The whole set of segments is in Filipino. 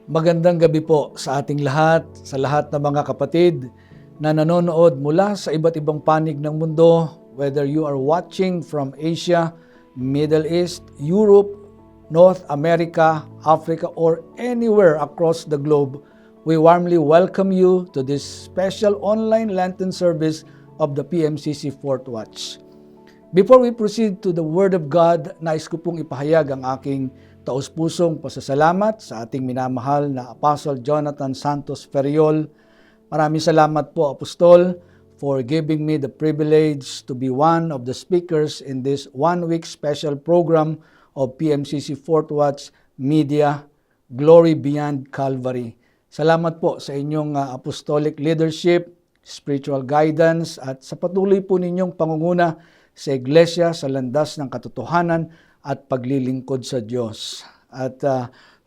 Magandang gabi po sa ating lahat, sa lahat ng mga kapatid na nanonood mula sa iba't ibang panig ng mundo, whether you are watching from Asia, Middle East, Europe, North America, Africa, or anywhere across the globe. We warmly welcome you to this special online Lenten service of the PMCC Fourth Watch. Before we proceed to the Word of God, nais ko pong ipahayag ang aking taos-pusong pasasalamat sa ating minamahal na Apostle Jonathan Santos Ferriol. Maraming salamat po, Apostol, for giving me the privilege to be one of the speakers in this one-week special program of PMCC Fourth Watch Media, Glory Beyond Calvary. Salamat po sa inyong apostolic leadership, spiritual guidance, at sa patuloy po ninyong pangunguna sa iglesia sa landas ng katotohanan at paglilingkod sa Diyos. At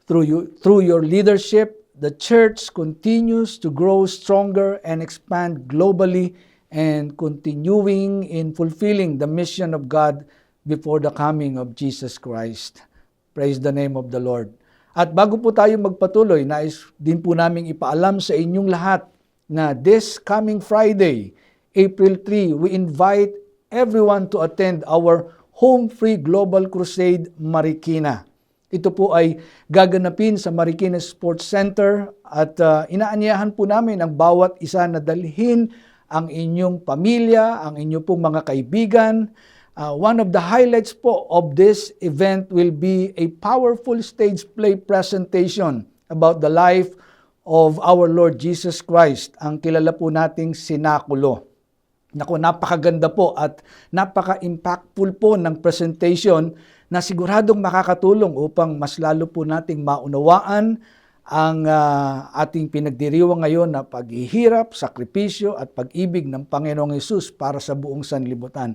through your leadership, the church continues to grow stronger and expand globally and continuing in fulfilling the mission of God before the coming of Jesus Christ. Praise the name of the Lord. At bago po tayo magpatuloy, nais din po naming ipaalam sa inyong lahat na this coming Friday, April 3, we invite everyone to attend our Home Free Global Crusade Marikina. Ito po ay gaganapin sa Marikina Sports Center at inaanyahan po namin ang bawat isa na dalhin ang inyong pamilya, ang inyong pong mga kaibigan. One of the highlights po of this event will be a powerful stage play presentation about the life of our Lord Jesus Christ, ang kilala po nating Sinakulo. Naku, napakaganda po at napaka-impactful po ng presentation na siguradong makakatulong upang mas lalo po nating maunawaan ang ating pinagdiriwang ngayon na paghihirap, sakripisyo at pag-ibig ng Panginoong Hesus para sa buong sanlibutan.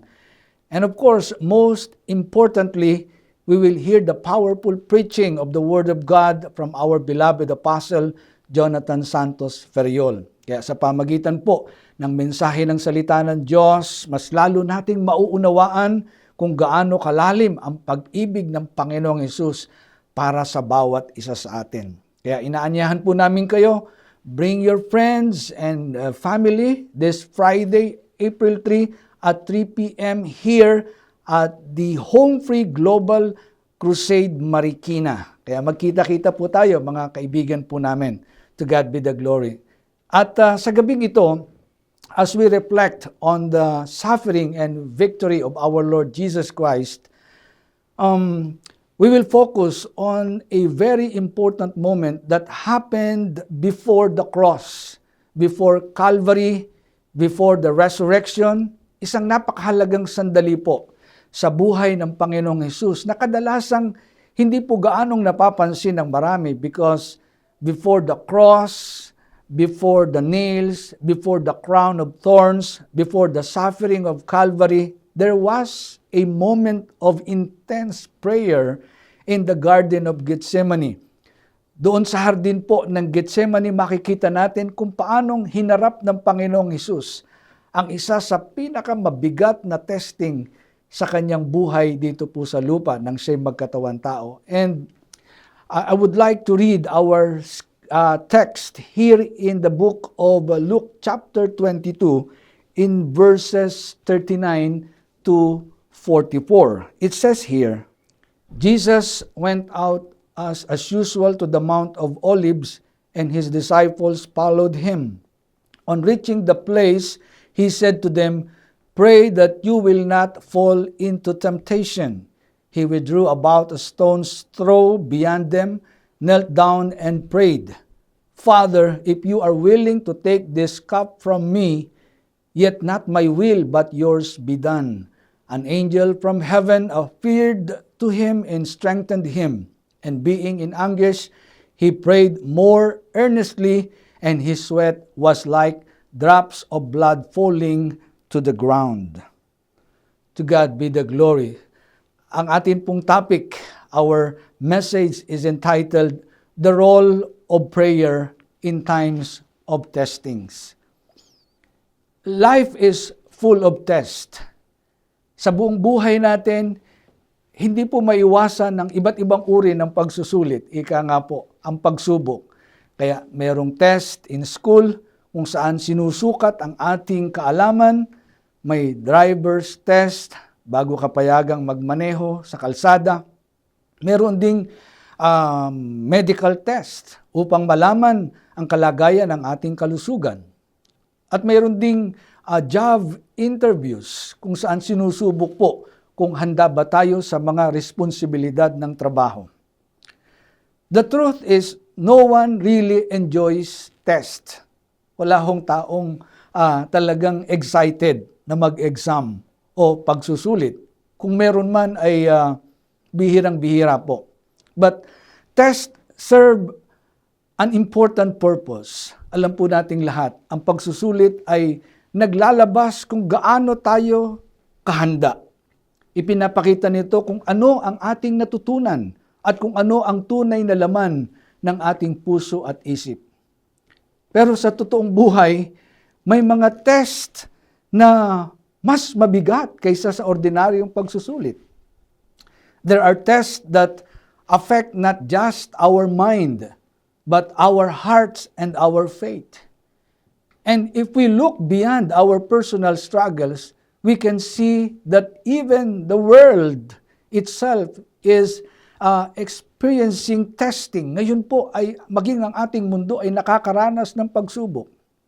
And of course, most importantly, we will hear the powerful preaching of the Word of God from our beloved Apostle Jonathan Santos Ferriol. Kaya sa pamagitan po ng mensahe ng salita ng Diyos, mas lalo nating mauunawaan kung gaano kalalim ang pag-ibig ng Panginoong Hesus para sa bawat isa sa atin. Kaya inaanyahan po namin kayo, bring your friends and family this Friday, April 3 at 3 p.m. here at the Home Free Global Crusade Marikina. Kaya magkita-kita po tayo, mga kaibigan po namin. To God be the glory. At sa gabing ito, as we reflect on the suffering and victory of our Lord Jesus Christ, we will focus on a very important moment that happened before the cross, before Calvary, before the resurrection. Isang napakahalagang sandali po sa buhay ng Panginoong Hesus na kadalasang hindi po gaanong napapansin ng marami because before the cross, before the nails, before the crown of thorns, before the suffering of Calvary, there was a moment of intense prayer in the Garden of Gethsemane. Doon sa hardin po ng Gethsemane, makikita natin kung paanong hinarap ng Panginoong Hesus ang isa sa pinakamabigat na testing sa kanyang buhay dito po sa lupa nang siya'y magkatawan tao. And I would like to read our text here in the book of Luke chapter 22 in verses 39 to 44. It says here, Jesus went out as usual to the Mount of Olives, and his disciples followed him. On reaching the place, he said to them, "Pray that you will not fall into temptation." He withdrew about a stone's throw beyond them, knelt down and prayed, "Father, if you are willing to take this cup from me, yet not my will but yours be done." An angel from heaven appeared to him and strengthened him. And being in anguish, he prayed more earnestly, and his sweat was like drops of blood falling to the ground. To God be the glory. Ang ating pong topic, our message is entitled, The Role of Prayer in Times of Testings. Life is full of tests. Sa buong buhay natin, hindi po maiwasan ng iba't ibang uri ng pagsusulit. Ika nga po, ang pagsubok. Kaya merong test in school kung saan sinusukat ang ating kaalaman, may driver's test bago ka payagang magmaneho sa kalsada. Meron ding medical test upang malaman ang kalagayan ng ating kalusugan. At meron ding job interviews kung saan sinusubok po kung handa ba tayo sa mga responsibilidad ng trabaho. The truth is, no one really enjoys test. Wala hong taong talagang excited na mag-exam o pagsusulit. Kung meron man ay bihirang-bihira po. But test serve an important purpose. Alam po nating lahat, ang pagsusulit ay naglalabas kung gaano tayo kahanda. Ipinapakita nito kung ano ang ating natutunan at kung ano ang tunay na laman ng ating puso at isip. Pero sa totoong buhay, may mga test na mas mabigat kaysa sa ordinaryong pagsusulit. There are tests that affect not just our mind, but our hearts and our faith. And if we look beyond our personal struggles, we can see that even the world itself is experiencing testing. Ngayon po ay maging ang ating mundo ay nakakaranas ng pagsubok.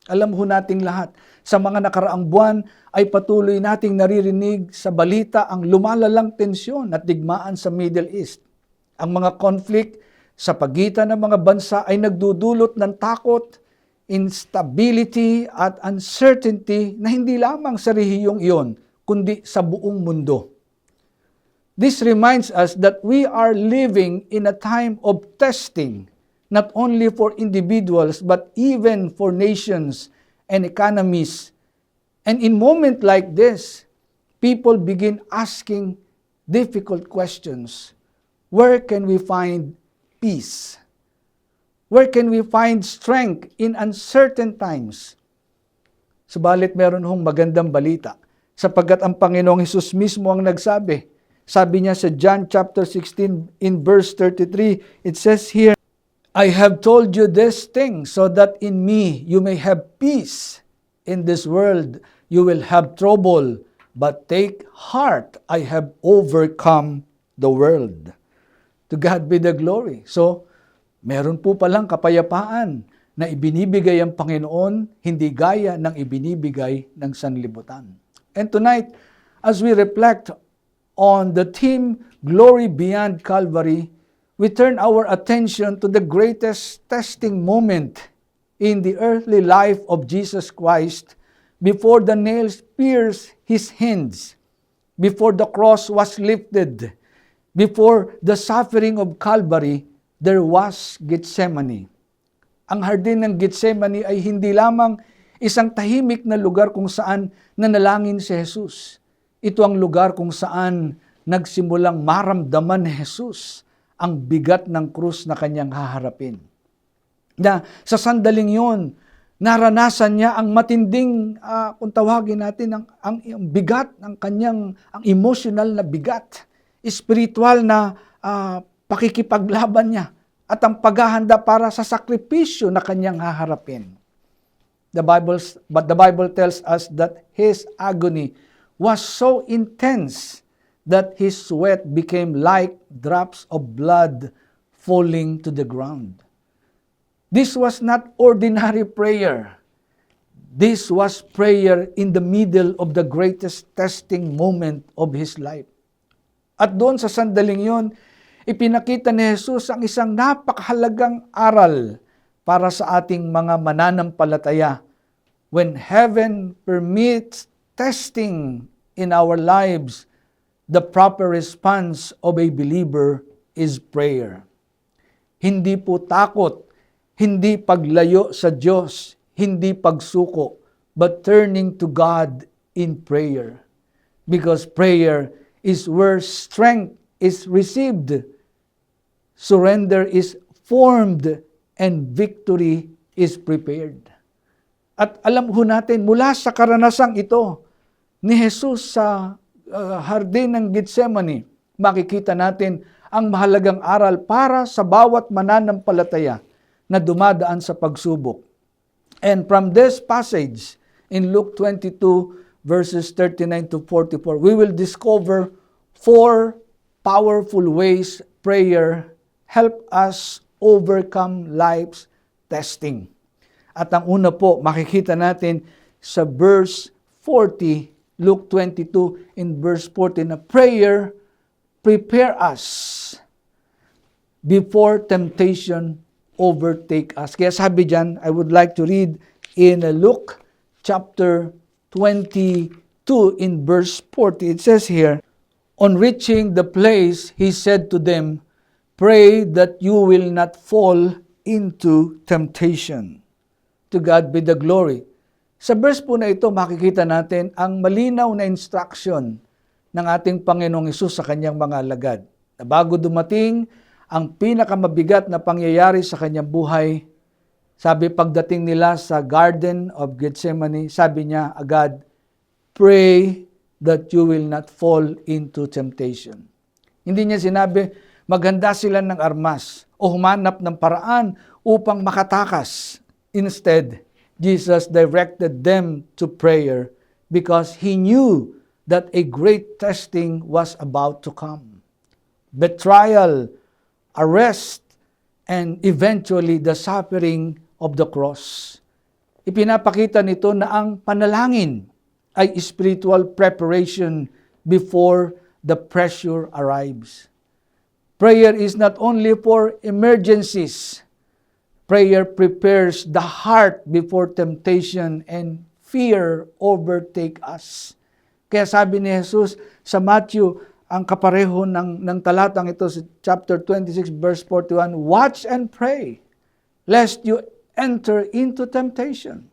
Alam ho nating lahat, sa mga nakaraang buwan ay patuloy nating naririnig sa balita ang lumalalang tensyon at digmaan sa Middle East. Ang mga conflict sa pagitan ng mga bansa ay nagdudulot ng takot, instability at uncertainty na hindi lamang sa rehiyong iyon, kundi sa buong mundo. This reminds us that we are living in a time of testing, not only for individuals, but even for nations and economies. And in moments like this, people begin asking difficult questions. Where can we find peace? Where can we find strength in uncertain times? Subalit meron hong magandang balita, sapagkat ang Panginoong Hesus mismo ang nagsabi. Sabi niya sa John chapter 16 in verse 33, it says here, I have told you this thing so that in me you may have peace. In this world you will have trouble, but take heart, I have overcome the world. To God be the glory. So, meron po palang kapayapaan na ibinibigay ang Panginoon, hindi gaya ng ibinibigay ng sanlibutan. And tonight, as we reflect on the theme, Glory Beyond Calvary, we turn our attention to the greatest testing moment in the earthly life of Jesus Christ before the nails pierced his hands, before the cross was lifted, before the suffering of Calvary, there was Gethsemane. Ang hardin ng Gethsemane ay hindi lamang isang tahimik na lugar kung saan nanalangin si Jesus. Ito ang lugar kung saan nagsimulang maramdaman ni Jesus ang bigat ng krus na kanyang haharapin. Na sa sandaling yon, naranasan niya ang matinding, kung tawagin natin, ang bigat ng kanyang, ang emotional na bigat, spiritual na pakikipaglaban niya, at ang paghahanda para sa sakripisyo na kanyang haharapin. But the Bible tells us that his agony was so intense that his sweat became like drops of blood falling to the ground. This was not ordinary prayer. This was prayer in the middle of the greatest testing moment of his life. At doon sa sandaling yon, ipinakita ni Jesus ang isang napakahalagang aral para sa ating mga mananampalataya. When heaven permits testing in our lives, the proper response of a believer is prayer. Hindi po takot, hindi paglayo sa Diyos, hindi pagsuko, but turning to God in prayer. Because prayer is where strength is received, surrender is formed, and victory is prepared. At alam ho natin, mula sa karanasang ito ni Jesus sa hardin ng Gethsemane, makikita natin ang mahalagang aral para sa bawat mananampalataya na dumadaan sa pagsubok. And from this passage in Luke 22 verses 39 to 44, we will discover 4 powerful ways prayer help us overcome life's testing. At ang una po, makikita natin sa verse 40, Luke 22 in verse 40, na prayer prepare us before temptation overtake us. Kaya sabi dyan, I would like to read in Luke chapter 22 in verse 40. It says here, on reaching the place, he said to them, pray that you will not fall into temptation. To God be the glory. Sa verse po na ito, makikita natin ang malinaw na instruction ng ating Panginoong Hesus sa kanyang mga alagad. Na bago dumating ang pinakamabigat na pangyayari sa kanyang buhay, sabi pagdating nila sa Garden of Gethsemane, sabi niya agad, pray that you will not fall into temptation. Hindi niya sinabi, maghanda sila ng armas o humanap ng paraan upang makatakas. Instead, Jesus directed them to prayer because He knew that a great testing was about to come. Betrayal, arrest, and eventually the suffering of the cross. Ipinapakita nito na ang panalangin ay spiritual preparation before the pressure arrives. Prayer is not only for emergencies. Prayer prepares the heart before temptation and fear overtake us. Kaya sabi ni Jesus sa Matthew, ang kapareho ng talatang ito sa chapter 26 verse 41, watch and pray lest you enter into temptation.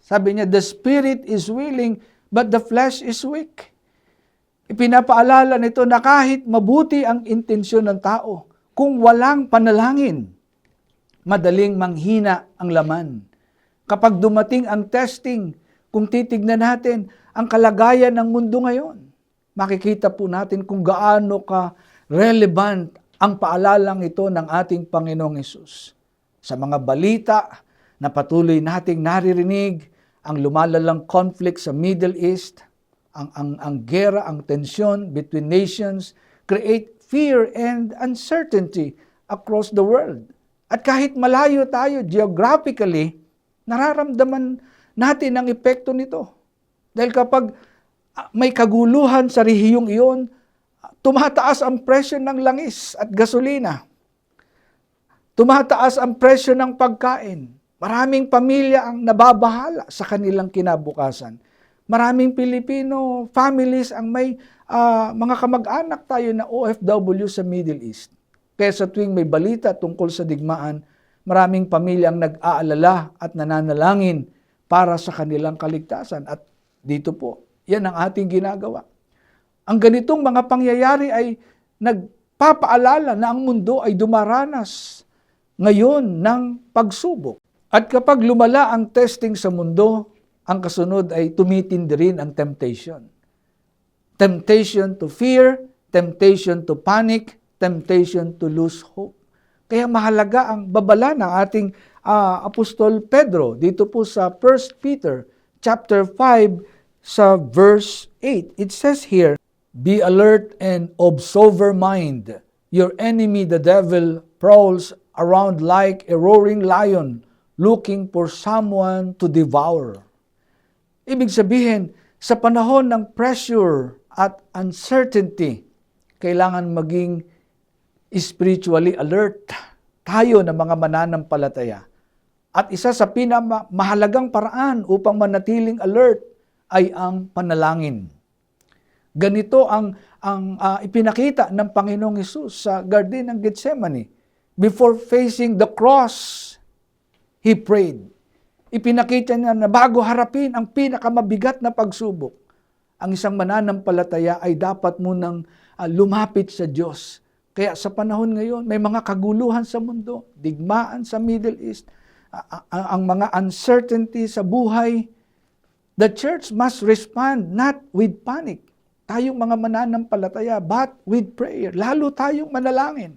Sabi niya, the spirit is willing but the flesh is weak. Ipinapaalala nito na kahit mabuti ang intensyon ng tao, kung walang panalangin, madaling manghina ang laman. Kapag dumating ang testing, kung titignan natin ang kalagayan ng mundo ngayon, makikita po natin kung gaano ka relevant ang paalalang ito ng ating Panginoong Hesus. Sa mga balita na patuloy nating naririnig, ang lumalalang conflict sa Middle East, ang gera, ang tensyon between nations, create fear and uncertainty across the world. At kahit malayo tayo geographically, nararamdaman natin ang epekto nito. Dahil kapag may kaguluhan sa rehiyong iyon, tumataas ang presyo ng langis at gasolina. Tumataas ang presyo ng pagkain. Maraming pamilya ang nababahala sa kanilang kinabukasan. Maraming Pilipino families ang may mga kamag-anak tayo na OFW sa Middle East. Kaya sa tuwing may balita tungkol sa digmaan, maraming pamilya ang nag-aalala at nananalangin para sa kanilang kaligtasan. At dito po, yan ang ating ginagawa. Ang ganitong mga pangyayari ay nagpapaalala na ang mundo ay dumaranas ngayon ng pagsubok. At kapag lumala ang testing sa mundo, ang kasunod ay tumitindi rin ang temptation. Temptation to fear, temptation to panic, temptation to lose hope. Kaya mahalaga ang babala ng ating Apostol Pedro dito po sa 1 Peter chapter 5 sa verse 8. It says here, be alert and of sober mind. Your enemy, the devil, prowls around like a roaring lion, looking for someone to devour. Ibig sabihin, sa panahon ng pressure at uncertainty, kailangan maging spiritually alert tayo na mga mananampalataya. At isa sa pinamahalagang paraan upang manatiling alert ay ang panalangin. Ganito ang ipinakita ng Panginoong Hesus sa Garden ng Gethsemane. Before facing the cross, He prayed. Ipinakita niya na bago harapin ang pinakamabigat na pagsubok, ang isang mananampalataya ay dapat munang lumapit sa Diyos. Kaya sa panahon ngayon, may mga kaguluhan sa mundo, digmaan sa Middle East, ang mga uncertainty sa buhay. The church must respond not with panic. Tayong mga mananampalataya, but with prayer. Lalo tayong manalangin.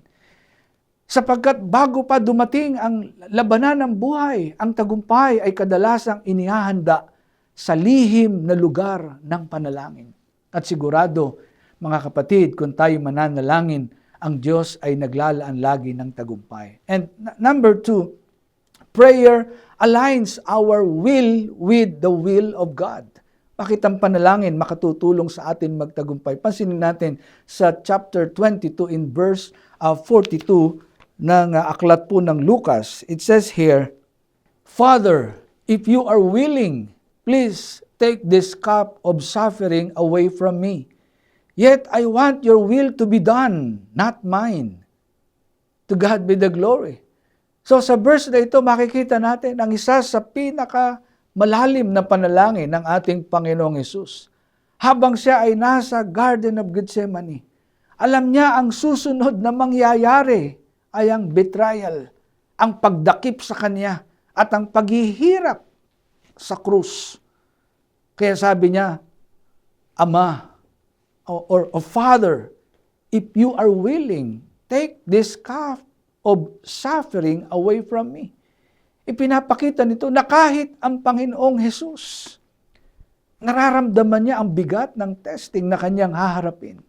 Sapagkat bago pa dumating ang labanan ng buhay, ang tagumpay ay kadalasang inihahanda sa lihim na lugar ng panalangin. At sigurado, mga kapatid, kung tayo mananalangin, ang Diyos ay naglalaan lagi ng tagumpay. And number 2, prayer aligns our will with the will of God. Bakit ang panalangin makatutulong sa atin magtagumpay? Pansinin natin sa chapter 22 in verse 42 ng aklat po ng Lucas. It says here, Father, if you are willing, please take this cup of suffering away from me. Yet I want your will to be done, not mine. To God be the glory. So sa verse na ito, makikita natin ang isa sa malalim na panalangin ng ating Panginoong Hesus. Habang siya ay nasa Garden of Gethsemane, alam niya ang susunod na mangyayari ay ang betrayal, ang pagdakip sa kanya, at ang paghihirap sa krus. Kaya sabi niya, Ama, or Father, if you are willing, take this cup of suffering away from me. Ipinapakita nito na kahit ang Panginoong Hesus, nararamdaman niya ang bigat ng testing na kanyang haharapin.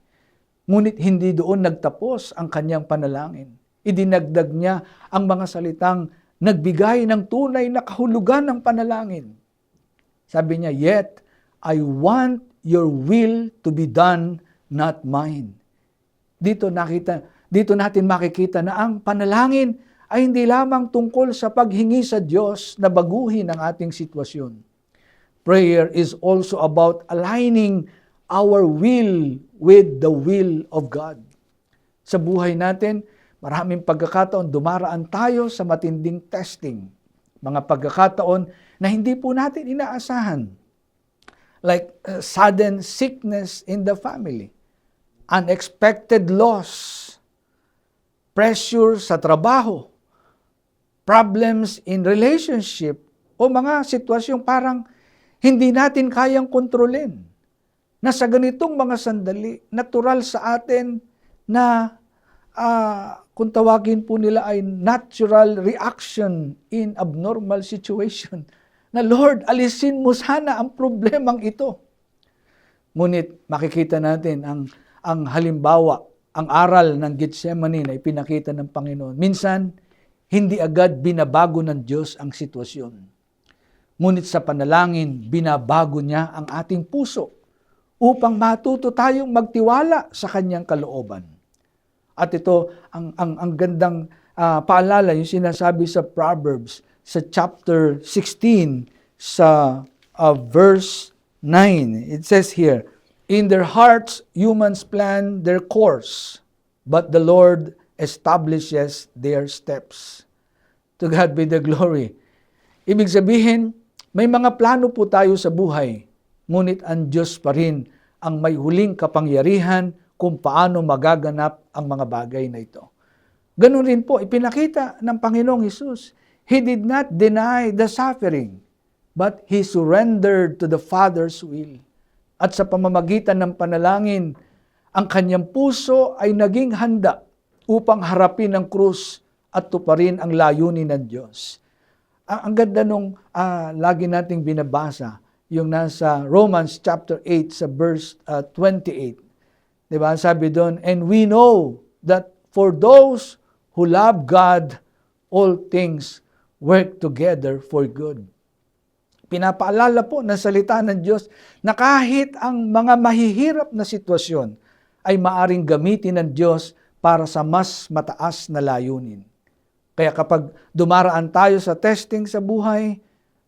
Ngunit hindi doon nagtapos ang kanyang panalangin. Idinagdag niya ang mga salitang nagbigay ng tunay na kahulugan ng panalangin. Sabi niya, yet I want your will to be done, not mine. Dito natin makikita na ang panalangin ay hindi lamang tungkol sa paghingi sa Diyos na baguhin ang ating sitwasyon. Prayer is also about aligning our will with the will of God. Sa buhay natin, maraming pagkakataon dumaraan tayo sa matinding testing. Mga pagkakataon na hindi po natin inaasahan. Like sudden sickness in the family, unexpected loss, pressure sa trabaho, problems in relationship, o mga sitwasyong parang hindi natin kayang kontrolin. Na sa ganitong mga sandali, natural sa atin na kung tawagin po nila ay natural reaction in abnormal situation. Na Lord, alisin mo sana ang problemang ito. Ngunit makikita natin ang halimbawa, ang aral ng Gethsemane na ipinakita ng Panginoon. Minsan, hindi agad binabago ng Diyos ang sitwasyon. Ngunit sa panalangin, binabago niya ang ating puso upang matuto tayong magtiwala sa kanyang kalooban. At ito, ang gandang paalala, yung sinasabi sa Proverbs, sa chapter 16, sa verse 9. It says here, in their hearts, humans plan their course, but the Lord establishes their steps. To God be the glory. Ibig sabihin, may mga plano po tayo sa buhay, ngunit ang Diyos pa rin ang may huling kapangyarihan kung paano magaganap ang mga bagay na ito. Ganun rin po, ipinakita ng Panginoong Hesus. He did not deny the suffering, but He surrendered to the Father's will. At sa pamamagitan ng panalangin, ang kanyang puso ay naging handa upang harapin ang krus at tuparin ang layunin ng Diyos. Ang ganda nung lagi nating binabasa, yung nasa Romans chapter 8 sa verse 28. Diba? Sabi doon, and we know that for those who love God, all things work together for good. Pinapaalala po ng salita ng Diyos na kahit ang mga mahihirap na sitwasyon ay maaring gamitin ng Diyos para sa mas mataas na layunin. Kaya kapag dumaraan tayo sa testing sa buhay,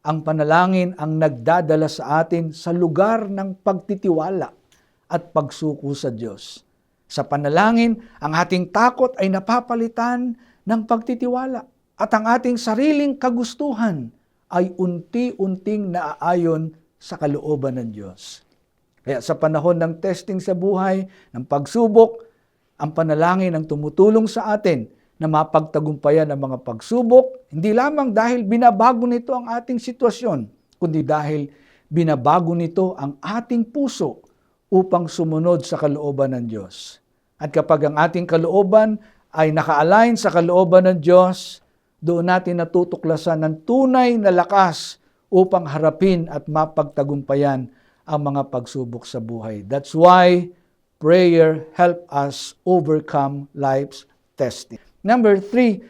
ang panalangin ang nagdadala sa atin sa lugar ng pagtitiwala at pagsuko sa Diyos. Sa panalangin, ang ating takot ay napapalitan ng pagtitiwala at ang ating sariling kagustuhan ay unti-unting naaayon sa kalooban ng Diyos. Kaya sa panahon ng testing sa buhay, ng pagsubok, ang panalangin ang tumutulong sa atin na mapagtagumpayan ang mga pagsubok, hindi lamang dahil binabago nito ang ating sitwasyon, kundi dahil binabago nito ang ating puso upang sumunod sa kalooban ng Diyos. At kapag ang ating kalooban ay naka-align sa kalooban ng Diyos, doon natin natutuklasan ng tunay na lakas upang harapin at mapagtagumpayan ang mga pagsubok sa buhay. That's why prayer help us overcome life's testing. Number 3,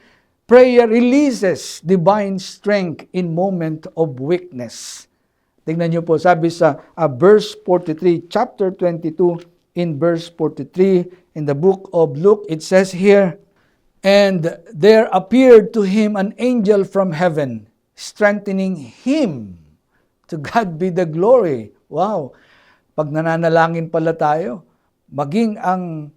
prayer releases divine strength in moment of weakness. Tingnan niyo po, sabi sa verse 43, chapter 22, in verse 43, in the book of Luke, it says here, "And there appeared to him an angel from heaven, strengthening him." To God be the glory. Wow! Pag nananalangin pala tayo, maging ang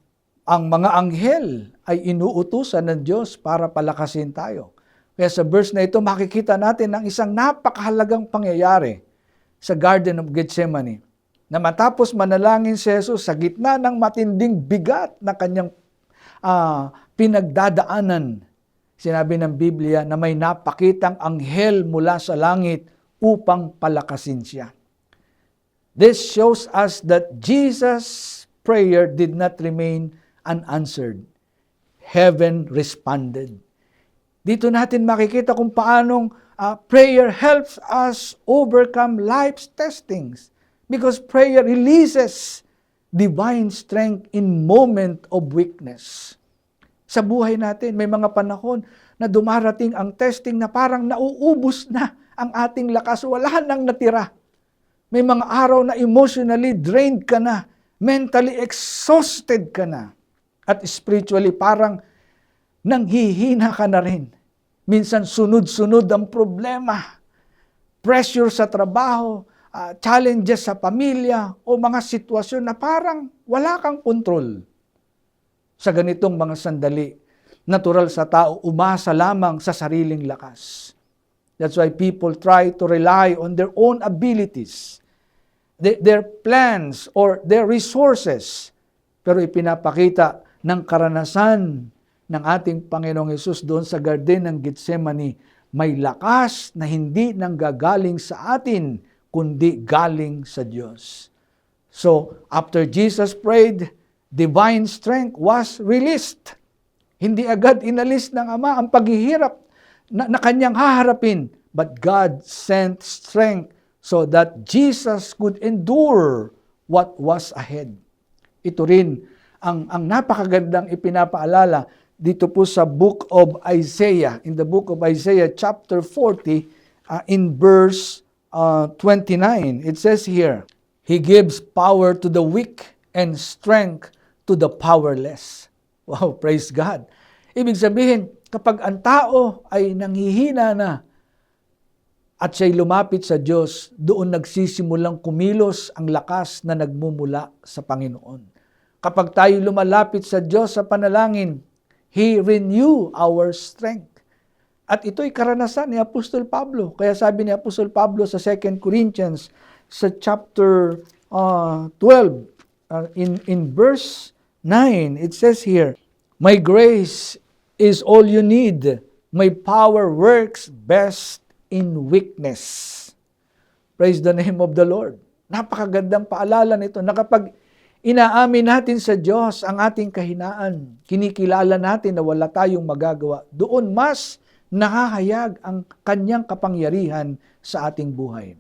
mga anghel ay inuutusan ng Diyos para palakasin tayo. Kaya sa verse na ito, makikita natin ang isang napakahalagang pangyayari sa Garden of Gethsemane, na matapos manalangin si Jesus sa gitna ng matinding bigat na kanyang pinagdadaanan, sinabi ng Biblia na may napakitang anghel mula sa langit upang palakasin siya. This shows us that Jesus' prayer did not remain unanswered. Heaven responded. Dito natin makikita kung paanong prayer helps us overcome life's testings, because prayer releases divine strength in moment of weakness. Sa buhay natin, may mga panahon na dumarating ang testing na parang nauubos na ang ating lakas, wala nang natira. May mga araw na emotionally drained ka na, mentally exhausted ka na, at spiritually parang nanghihina ka na rin. Minsan sunod-sunod ang problema, pressure sa trabaho, challenges sa pamilya, o mga sitwasyon na parang wala kang kontrol. Sa ganitong mga sandali, natural sa tao umasa lamang sa sariling lakas. That's why people try to rely on their own abilities, their plans, or their resources. Pero ipinapakita ng karanasan ng ating Panginoong Hesus doon sa Garden ng Gethsemane, may lakas na hindi nanggagaling sa atin, kundi galing sa Diyos. So, after Jesus prayed, divine strength was released. Hindi agad inalis ng Ama ang paghihirap na kanyang haharapin, but God sent strength so that Jesus could endure what was ahead. Ito rin ang napakagandang ipinapaalala dito po sa book of Isaiah. In the book of Isaiah chapter 40, in verse 29, it says here, "He gives power to the weak and strength to the powerless." Wow, praise God. Ibig sabihin, kapag ang tao ay nanghihina na at siya'y lumapit sa Diyos, doon nagsisimulang kumilos ang lakas na nagmumula sa Panginoon. Kapag tayo lumalapit sa Diyos sa panalangin, He renew our strength. At ito'y karanasan ni Apostol Pablo. Kaya sabi ni Apostol Pablo sa 2 Corinthians, sa chapter 12, in verse 9, it says here, "My grace is all you need. My power works best in weakness." Praise the name of the Lord. Napakagandang paalala nito na kapag inaamin natin sa Diyos ang ating kahinaan, kinikilala natin na wala tayong magagawa, doon mas nahahayag ang kanyang kapangyarihan sa ating buhay.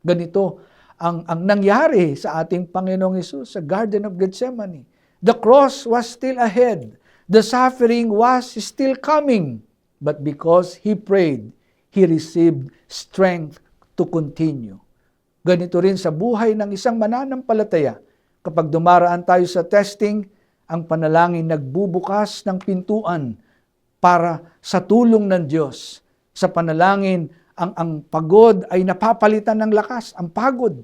Ganito ang nangyari sa ating Panginoong Hesus sa Garden of Gethsemane. The cross was still ahead. The suffering was still coming. But because He prayed, He received strength to continue. Ganito rin sa buhay ng isang mananampalataya. Kapag dumaraan tayo sa testing, ang panalangin nagbubukas ng pintuan para sa tulong ng Diyos. Sa panalangin, ang pagod ay napapalitan ng lakas. Ang pagod.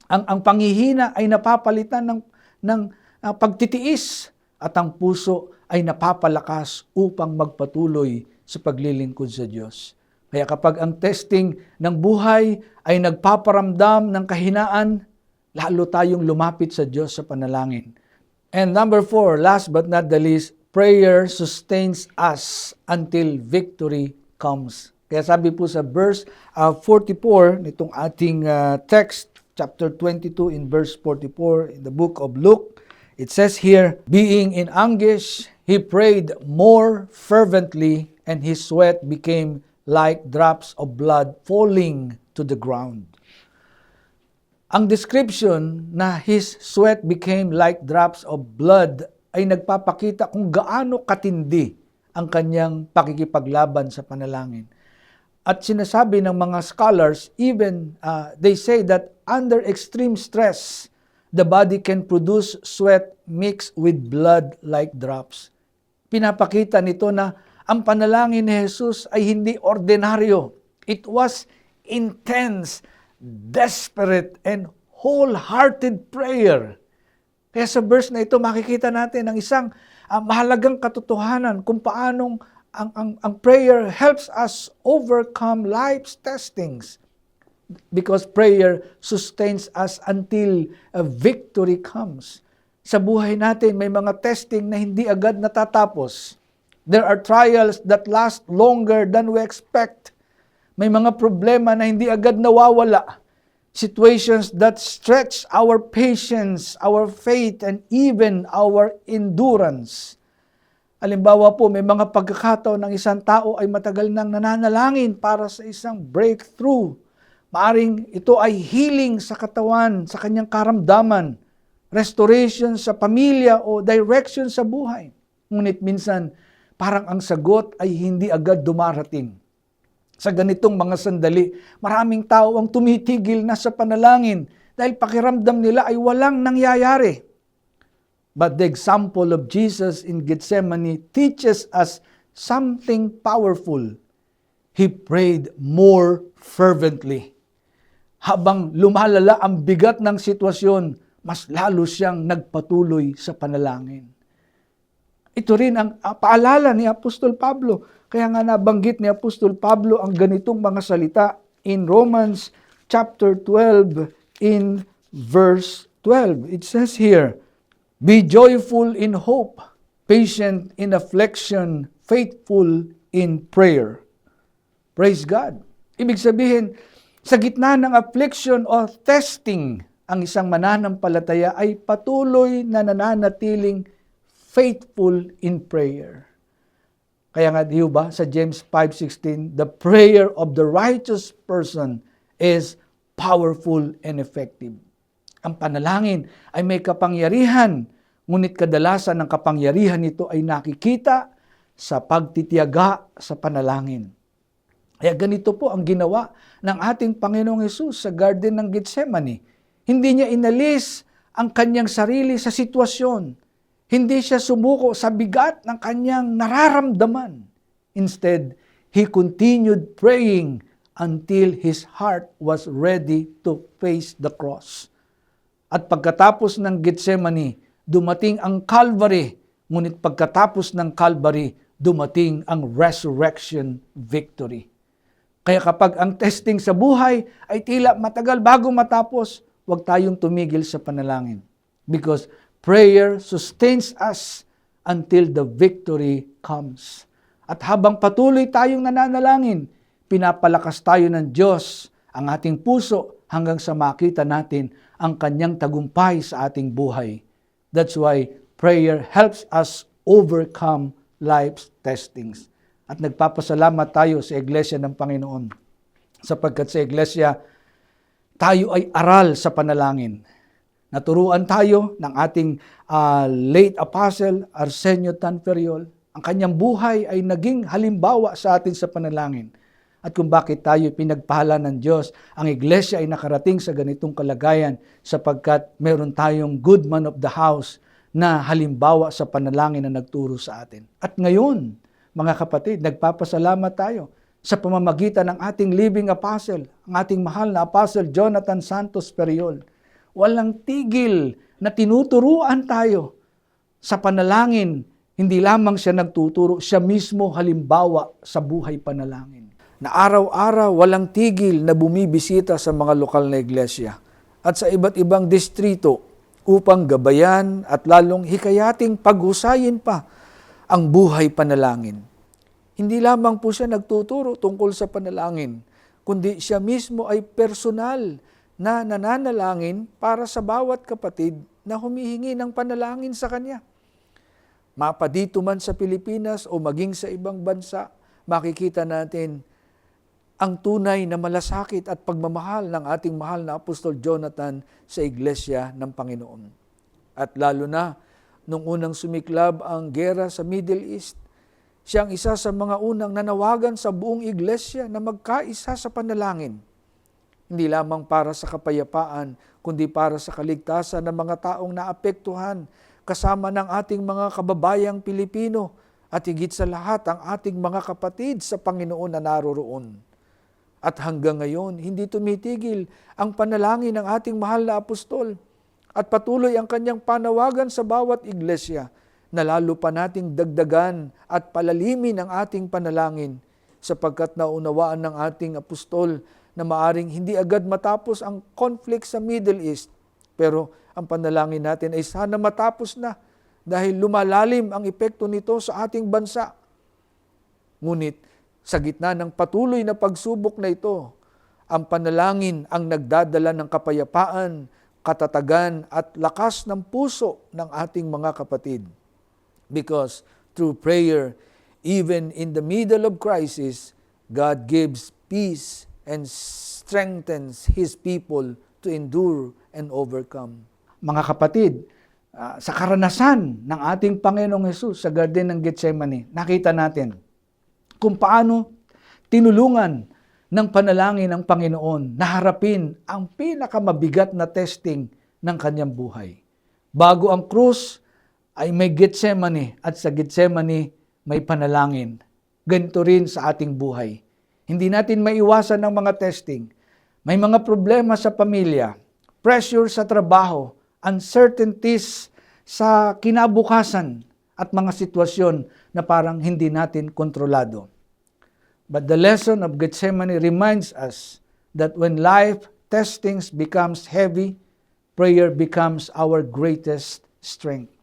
Ang panghihina ay napapalitan ng pagtitiis. At ang puso ay napapalakas upang magpatuloy sa paglilingkod sa Diyos. Kaya kapag ang testing ng buhay ay nagpaparamdam ng kahinaan, lalo tayong lumapit sa Diyos sa panalangin. And number 4, last but not the least, prayer sustains us until victory comes. Kaya sabi po sa verse 44 nitong ating text, chapter 22 in verse 44 in the book of Luke, it says here, "Being in anguish, He prayed more fervently, and his sweat became like drops of blood falling to the ground. Ang description na his sweat became like drops of blood ay nagpapakita kung gaano katindi ang kanyang pakikipaglaban sa panalangin. At sinasabi ng mga scholars, even they say that under extreme stress, the body can produce sweat mixed with blood like drops. Pinapakita nito na ang panalangin ni Jesus ay hindi ordinaryo. It was intense, desperate, and wholehearted prayer. Kaya sa verse na ito, makikita natin ang isang mahalagang katotohanan kung paanong ang prayer helps us overcome life's testings. Because prayer sustains us until a victory comes. Sa buhay natin, may mga testing na hindi agad natatapos. There are trials that last longer than we expect. May mga problema na hindi agad nawawala. Situations that stretch our patience, our faith, and even our endurance. Halimbawa po, may mga pagkakataon ng isang tao ay matagal nang nananalangin para sa isang breakthrough. Maaring ito ay healing sa katawan, sa kanyang karamdaman, restoration sa pamilya o direction sa buhay. Ngunit minsan, parang ang sagot ay hindi agad dumarating. Sa ganitong mga sandali, maraming tao ang tumitigil na sa panalangin dahil pakiramdam nila ay walang nangyayari. But the example of Jesus in Gethsemane teaches us something powerful. He prayed more fervently. Habang lumalala ang bigat ng sitwasyon, mas lalo siyang nagpatuloy sa panalangin. Ito rin ang paalala ni Apostol Pablo. Kaya nga nabanggit ni Apostol Pablo ang ganitong mga salita in Romans chapter 12 in verse 12. It says here, "Be joyful in hope, patient in affliction, faithful in prayer." Praise God. Ibig sabihin, sa gitna ng affliction o testing, ang isang mananampalataya ay patuloy na nananatiling faithful in prayer. Kaya nga, di ba, sa James 5:16, the prayer of the righteous person is powerful and effective. Ang panalangin ay may kapangyarihan, ngunit kadalasan ng kapangyarihan nito ay nakikita sa pagtitiyaga sa panalangin. Kaya ganito po ang ginawa ng ating Panginoong Hesus sa Garden ng Gethsemane. Hindi niya inalis ang kanyang sarili sa sitwasyon. Hindi siya sumuko sa bigat ng kanyang nararamdaman. Instead, he continued praying until his heart was ready to face the cross. At pagkatapos ng Gethsemane, dumating ang Calvary. Ngunit pagkatapos ng Calvary, dumating ang resurrection victory. Kaya kapag ang testing sa buhay ay tila matagal bago matapos, huwag tayong tumigil sa panalangin. Because prayer sustains us until the victory comes. At habang patuloy tayong nananalangin, pinapalakas tayo ng Diyos ang ating puso hanggang sa makita natin ang kanyang tagumpay sa ating buhay. That's why prayer helps us overcome life's testings. At nagpapasalamat tayo sa Iglesia ng Panginoon. Sapagkat sa Iglesia, tayo ay aral sa panalangin. Naturuan tayo ng ating late apostle, Arsenio Tanferiol. Ang kanyang buhay ay naging halimbawa sa atin sa panalangin. At kung bakit tayo pinagpala ng Diyos, ang Iglesia ay nakarating sa ganitong kalagayan sapagkat meron tayong good man of the house na halimbawa sa panalangin na nagturo sa atin. At ngayon, mga kapatid, nagpapasalamat tayo sa pamamagitan ng ating living apostle, ang ating mahal na Apostle Jonathan Santos Periol. Walang tigil na tinuturuan tayo sa panalangin. Hindi lamang siya nagtuturo, siya mismo halimbawa sa buhay panalangin. Na araw-araw walang tigil na bumibisita sa mga lokal na iglesia at sa iba't ibang distrito upang gabayan at lalong hikayating paghusayin pa ang buhay panalangin. Hindi lamang po siya nagtuturo tungkol sa panalangin, kundi siya mismo ay personal na nananalangin para sa bawat kapatid na humihingi ng panalangin sa kanya. Mapadito man sa Pilipinas o maging sa ibang bansa, makikita natin ang tunay na malasakit at pagmamahal ng ating mahal na Apostol Jonathan sa Iglesia ng Panginoon. At lalo na, nung unang sumiklab ang gera sa Middle East, siya ang isa sa mga unang nanawagan sa buong Iglesia na magkaisa sa panalangin. Hindi lamang para sa kapayapaan, kundi para sa kaligtasan ng mga taong naapektuhan kasama ng ating mga kababayang Pilipino at higit sa lahat ang ating mga kapatid sa Panginoon na naroroon. At hanggang ngayon, hindi tumitigil ang panalangin ng ating mahal na apostol at patuloy ang kanyang panawagan sa bawat iglesia na lalo pa nating dagdagan at palalimin ang ating panalangin sapagkat naunawaan ng ating apostol na maaring hindi agad matapos ang conflict sa Middle East. Pero ang panalangin natin ay sana matapos na dahil lumalalim ang epekto nito sa ating bansa. Ngunit sa gitna ng patuloy na pagsubok na ito, ang panalangin ang nagdadala ng kapayapaan, katatagan at lakas ng puso ng ating mga kapatid. Because through prayer, even in the middle of crisis, God gives peace and strengthens His people to endure and overcome. Mga kapatid, sa karanasan ng ating Panginoong Hesus sa Garden ng Getsemani, nakita natin kung paano tinulungan ng panalangin ng Panginoon na harapin ang pinakamabigat na testing ng kanyang buhay. Bago ang krus ay may Getsemani at sa Getsemani may panalangin. Ganito rin sa ating buhay. Hindi natin maiwasan ng mga testing. May mga problema sa pamilya, pressure sa trabaho, uncertainties sa kinabukasan at mga sitwasyon na parang hindi natin kontrolado. But the lesson of Gethsemane reminds us that when life testings becomes heavy, prayer becomes our greatest strength.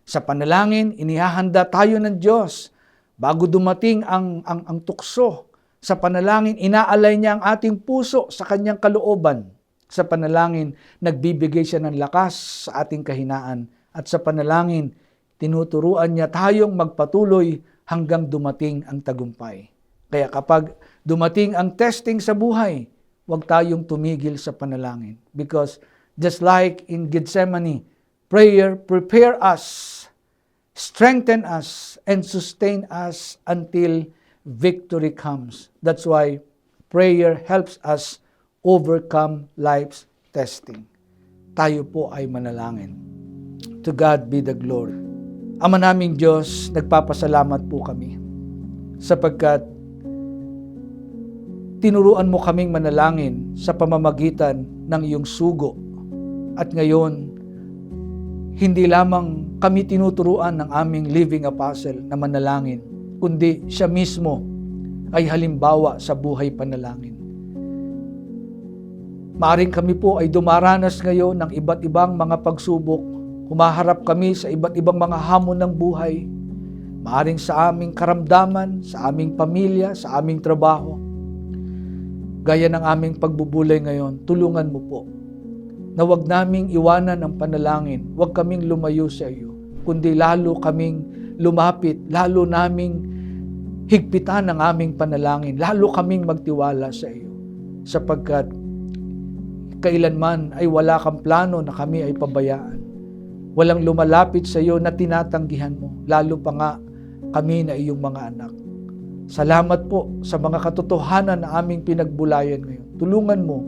Sa panalangin, inihahanda tayo ng Diyos bago dumating ang tukso. Sa panalangin, inaalay niya ang ating puso sa kanyang kalooban. Sa panalangin, nagbibigay siya ng lakas sa ating kahinaan. At sa panalangin, tinuturuan niya tayong magpatuloy hanggang dumating ang tagumpay. Kaya kapag dumating ang testing sa buhay, huwag tayong tumigil sa panalangin. Because just like in Gethsemane, prayer prepare us, strengthen us, and sustain us until victory comes. That's why prayer helps us overcome life's testing. Tayo po ay manalangin. To God be the glory. Ama naming Diyos, nagpapasalamat po kami sapagkat tinuruan mo kaming manalangin sa pamamagitan ng iyong sugo. At ngayon, hindi lamang kami tinuturuan ng aming living apostle na manalangin, kundi siya mismo ay halimbawa sa buhay panalangin. Maaring kami po ay dumaranas ngayon ng iba't ibang mga pagsubok. Humaharap kami sa iba't ibang mga hamon ng buhay. Maaring sa aming karamdaman, sa aming pamilya, sa aming trabaho. Gaya ng aming pagbubulay ngayon, tulungan mo po na huwag naming iwanan ang panalangin, huwag kaming lumayo sa iyo, kundi lalo kaming lumapit, lalo naming higpitan ang aming panalangin, lalo kaming magtiwala sa iyo. Sapagkat kailanman ay wala kang plano na kami ay pabayaan. Walang lumalapit sa iyo na tinatanggihan mo, lalo pa nga kami na iyong mga anak. Salamat po sa mga katotohanan na aming pinagbulayan ngayon. Tulungan mo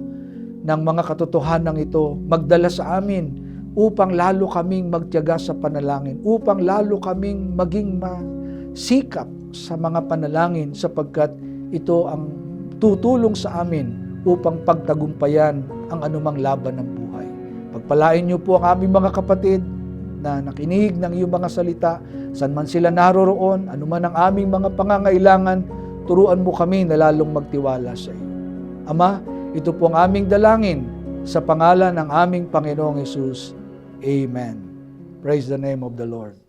ng mga katotohanan ito magdala sa amin upang lalo kaming magtiyaga sa panalangin, upang lalo kaming maging masikap sa mga panalangin sapagkat ito ang tutulong sa amin upang pagtagumpayan ang anumang laban ng buhay. Pagpalain niyo po ang aming mga kapatid na nakinig ng iyong mga salita, saan man sila naroroon, anuman ang aming mga pangangailangan, turuan mo kami na lalong magtiwala sa iyo. Ama, ito po ang aming dalangin sa pangalan ng aming Panginoong Hesus. Amen. Praise the name of the Lord.